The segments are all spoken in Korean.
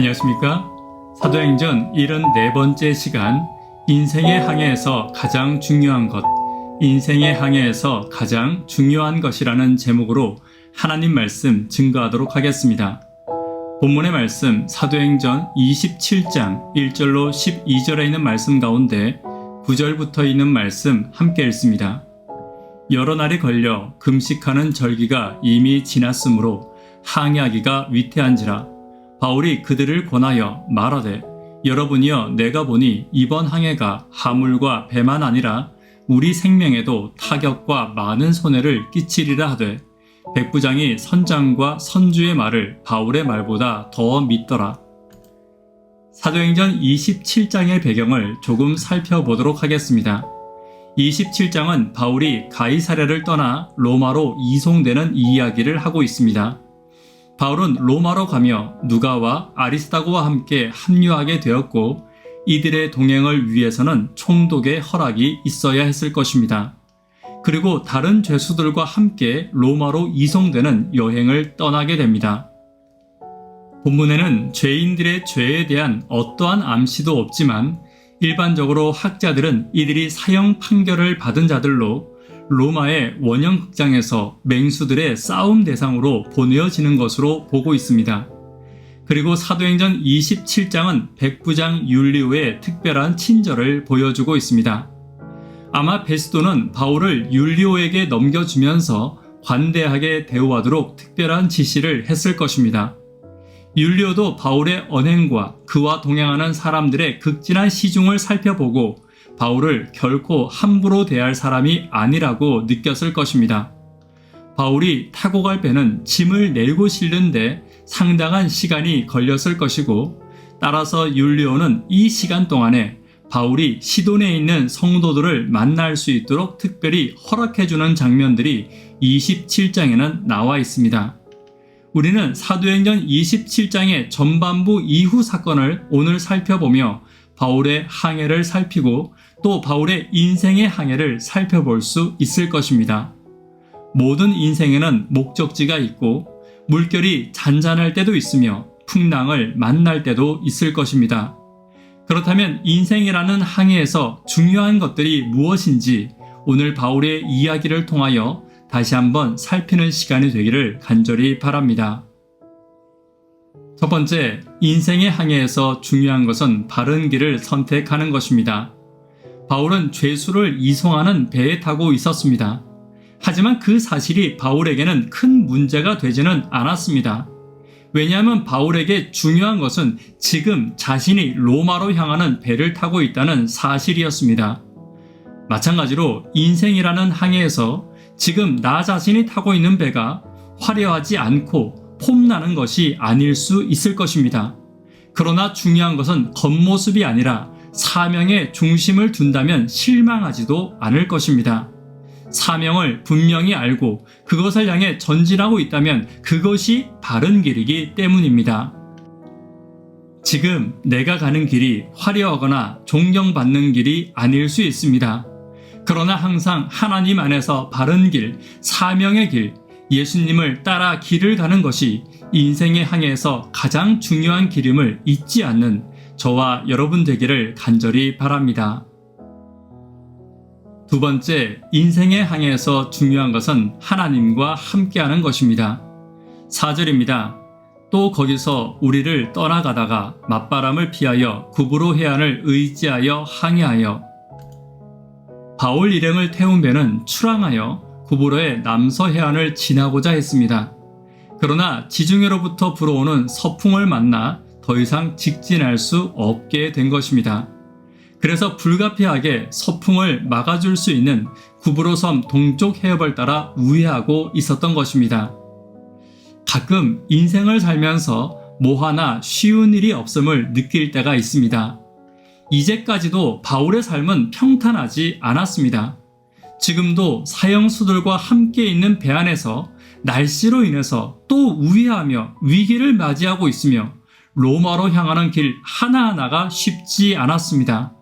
안녕하십니까? 사도행전 74번째 시간, 인생의 항해에서 가장 중요한 것, 인생의 항해에서 가장 중요한 것이라는 제목으로 하나님 말씀 증거하도록 하겠습니다. 본문의 말씀 사도행전 27장 1절로 12절에 있는 말씀 가운데 9절부터 있는 말씀 함께 읽습니다. 여러 날이 걸려 금식하는 절기가 이미 지났으므로 항해하기가 위태한지라 바울이 그들을 권하여 말하되 여러분이여 내가 보니 이번 항해가 화물과 배만 아니라 우리 생명에도 타격과 많은 손해를 끼치리라 하되 백부장이 선장과 선주의 말을 바울의 말보다 더 믿더라. 사도행전 27장의 배경을 조금 살펴보도록 하겠습니다. 27장은 바울이 가이사랴를 떠나 로마로 이송되는 이야기를 하고 있습니다. 바울은 로마로 가며 누가와 아리스다고와 함께 합류하게 되었고 이들의 동행을 위해서는 총독의 허락이 있어야 했을 것입니다. 그리고 다른 죄수들과 함께 로마로 이송되는 여행을 떠나게 됩니다. 본문에는 죄인들의 죄에 대한 어떠한 암시도 없지만 일반적으로 학자들은 이들이 사형 판결을 받은 자들로 로마의 원형 극장에서 맹수들의 싸움 대상으로 보내어지는 것으로 보고 있습니다. 그리고 사도행전 27장은 백부장 율리오의 특별한 친절을 보여주고 있습니다. 아마 베스도는 바울을 율리오에게 넘겨주면서 관대하게 대우하도록 특별한 지시를 했을 것입니다. 율리오도 바울의 언행과 그와 동행하는 사람들의 극진한 시중을 살펴보고 바울을 결코 함부로 대할 사람이 아니라고 느꼈을 것입니다. 바울이 타고 갈 배는 짐을 내리고 실는데 상당한 시간이 걸렸을 것이고 따라서 율리오는 이 시간 동안에 바울이 시돈에 있는 성도들을 만날 수 있도록 특별히 허락해주는 장면들이 27장에는 나와 있습니다. 우리는 사도행전 27장의 전반부 이후 사건을 오늘 살펴보며 바울의 항해를 살피고 또 바울의 인생의 항해를 살펴볼 수 있을 것입니다. 모든 인생에는 목적지가 있고 물결이 잔잔할 때도 있으며 풍랑을 만날 때도 있을 것입니다. 그렇다면 인생이라는 항해에서 중요한 것들이 무엇인지 오늘 바울의 이야기를 통하여 다시 한번 살피는 시간이 되기를 간절히 바랍니다. 첫 번째, 인생의 항해에서 중요한 것은 바른 길을 선택하는 것입니다. 바울은 죄수를 이송하는 배에 타고 있었습니다. 하지만 그 사실이 바울에게는 큰 문제가 되지는 않았습니다. 왜냐하면 바울에게 중요한 것은 지금 자신이 로마로 향하는 배를 타고 있다는 사실이었습니다. 마찬가지로 인생이라는 항해에서 지금 나 자신이 타고 있는 배가 화려하지 않고 폼나는 것이 아닐 수 있을 것입니다. 그러나 중요한 것은 겉모습이 아니라 사명에 중심을 둔다면 실망하지도 않을 것입니다. 사명을 분명히 알고 그것을 향해 전진하고 있다면 그것이 바른 길이기 때문입니다. 지금 내가 가는 길이 화려하거나 존경받는 길이 아닐 수 있습니다. 그러나 항상 하나님 안에서 바른 길, 사명의 길, 예수님을 따라 길을 가는 것이 인생의 항해에서 가장 중요한 길임을 잊지 않는 저와 여러분 되기를 간절히 바랍니다. 두 번째, 인생의 항해에서 중요한 것은 하나님과 함께하는 것입니다. 4절입니다. 또 거기서 우리를 떠나가다가 맞바람을 피하여 구브로 해안을 의지하여 항해하여 바울 일행을 태운 배는 출항하여 구브로의 남서 해안을 지나고자 했습니다. 그러나 지중해로부터 불어오는 서풍을 만나 더 이상 직진할 수 없게 된 것입니다. 그래서 불가피하게 서풍을 막아줄 수 있는 구브로 섬 동쪽 해협을 따라 우회하고 있었던 것입니다. 가끔 인생을 살면서 뭐 하나 쉬운 일이 없음을 느낄 때가 있습니다. 이제까지도 바울의 삶은 평탄하지 않았습니다. 지금도 사형수들과 함께 있는 배 안에서 날씨로 인해서 또 우회하며 위기를 맞이하고 있으며 로마로 향하는 길 하나하나가 쉽지 않았습니다.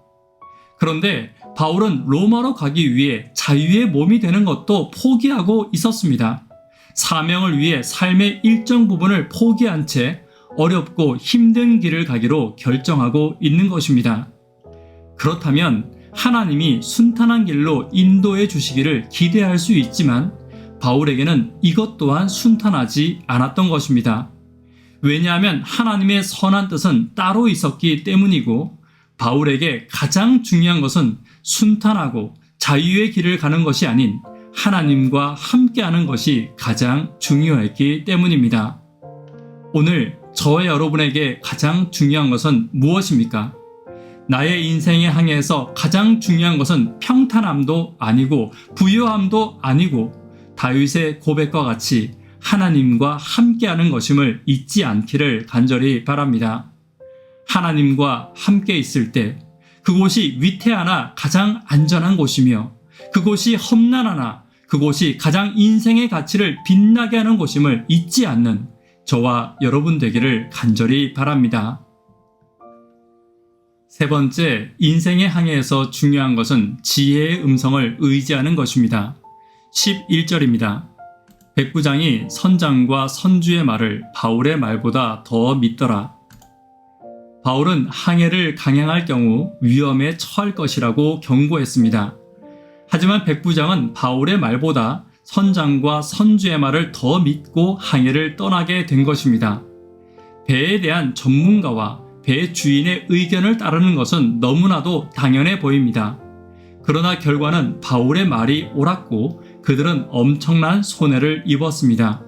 그런데 바울은 로마로 가기 위해 자유의 몸이 되는 것도 포기하고 있었습니다. 사명을 위해 삶의 일정 부분을 포기한 채 어렵고 힘든 길을 가기로 결정하고 있는 것입니다. 그렇다면 하나님이 순탄한 길로 인도해 주시기를 기대할 수 있지만 바울에게는 이것 또한 순탄하지 않았던 것입니다. 왜냐하면 하나님의 선한 뜻은 따로 있었기 때문이고 바울에게 가장 중요한 것은 순탄하고 자유의 길을 가는 것이 아닌 하나님과 함께하는 것이 가장 중요했기 때문입니다. 오늘 저와 여러분에게 가장 중요한 것은 무엇입니까? 나의 인생의 항해에서 가장 중요한 것은 평탄함도 아니고 부유함도 아니고 다윗의 고백과 같이 하나님과 함께하는 것임을 잊지 않기를 간절히 바랍니다. 하나님과 함께 있을 때 그곳이 위태하나 가장 안전한 곳이며 그곳이 험난하나 그곳이 가장 인생의 가치를 빛나게 하는 곳임을 잊지 않는 저와 여러분 되기를 간절히 바랍니다. 세 번째, 인생의 항해에서 중요한 것은 지혜의 음성을 의지하는 것입니다. 11절입니다. 백부장이 선장과 선주의 말을 바울의 말보다 더 믿더라. 바울은 항해를 강행할 경우 위험에 처할 것이라고 경고했습니다. 하지만 백부장은 바울의 말보다 선장과 선주의 말을 더 믿고 항해를 떠나게 된 것입니다. 배에 대한 전문가와 배 주인의 의견을 따르는 것은 너무나도 당연해 보입니다. 그러나 결과는 바울의 말이 옳았고 그들은 엄청난 손해를 입었습니다.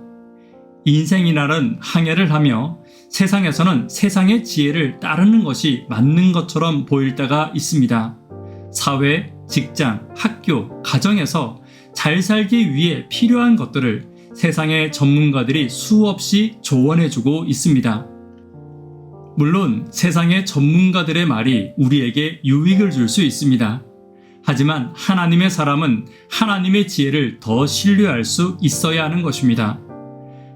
인생이라는 항해를 하며 세상에서는 세상의 지혜를 따르는 것이 맞는 것처럼 보일 때가 있습니다. 사회, 직장, 학교, 가정에서 잘 살기 위해 필요한 것들을 세상의 전문가들이 수없이 조언해주고 있습니다. 물론 세상의 전문가들의 말이 우리에게 유익을 줄 수 있습니다. 하지만 하나님의 사람은 하나님의 지혜를 더 신뢰할 수 있어야 하는 것입니다.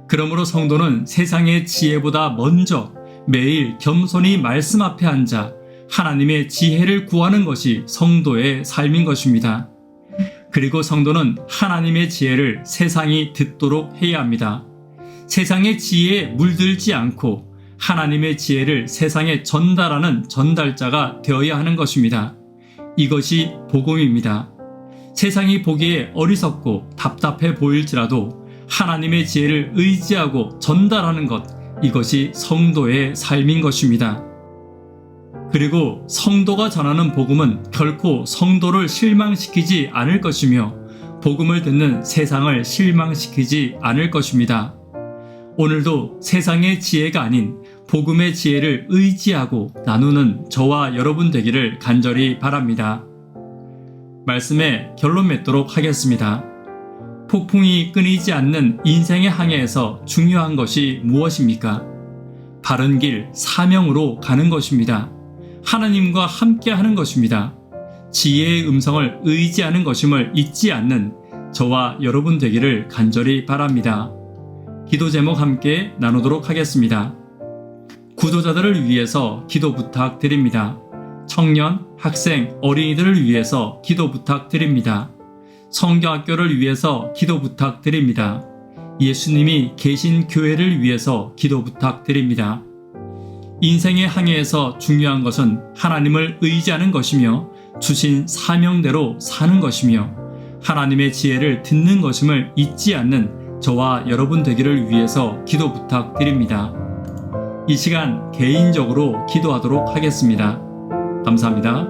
그러므로 성도는 세상의 지혜보다 먼저 매일 겸손히 말씀 앞에 앉아 하나님의 지혜를 구하는 것이 성도의 삶인 것입니다. 그리고 성도는 하나님의 지혜를 세상이 듣도록 해야 합니다. 세상의 지혜에 물들지 않고 하나님의 지혜를 세상에 전달하는 전달자가 되어야 하는 것입니다. 이것이 복음입니다. 세상이 보기에 어리석고 답답해 보일지라도 하나님의 지혜를 의지하고 전달하는 것, 이것이 성도의 삶인 것입니다. 그리고 성도가 전하는 복음은 결코 성도를 실망시키지 않을 것이며 복음을 듣는 세상을 실망시키지 않을 것입니다. 오늘도 세상의 지혜가 아닌 복음의 지혜를 의지하고 나누는 저와 여러분 되기를 간절히 바랍니다. 말씀에 결론 맺도록 하겠습니다. 폭풍이 끊이지 않는 인생의 항해에서 중요한 것이 무엇입니까? 바른 길, 사명으로 가는 것입니다. 하나님과 함께 하는 것입니다. 지혜의 음성을 의지하는 것임을 잊지 않는 저와 여러분 되기를 간절히 바랍니다. 기도 제목 함께 나누도록 하겠습니다. 구조자들을 위해서 기도 부탁드립니다. 청년, 학생, 어린이들을 위해서 기도 부탁드립니다. 성교학교를 위해서 기도 부탁드립니다. 예수님이 계신 교회를 위해서 기도 부탁드립니다. 인생의 항해에서 중요한 것은 하나님을 의지하는 것이며 주신 사명대로 사는 것이며 하나님의 지혜를 듣는 것임을 잊지 않는 저와 여러분 되기를 위해서 기도 부탁드립니다. 이 시간 개인적으로 기도하도록 하겠습니다. 감사합니다.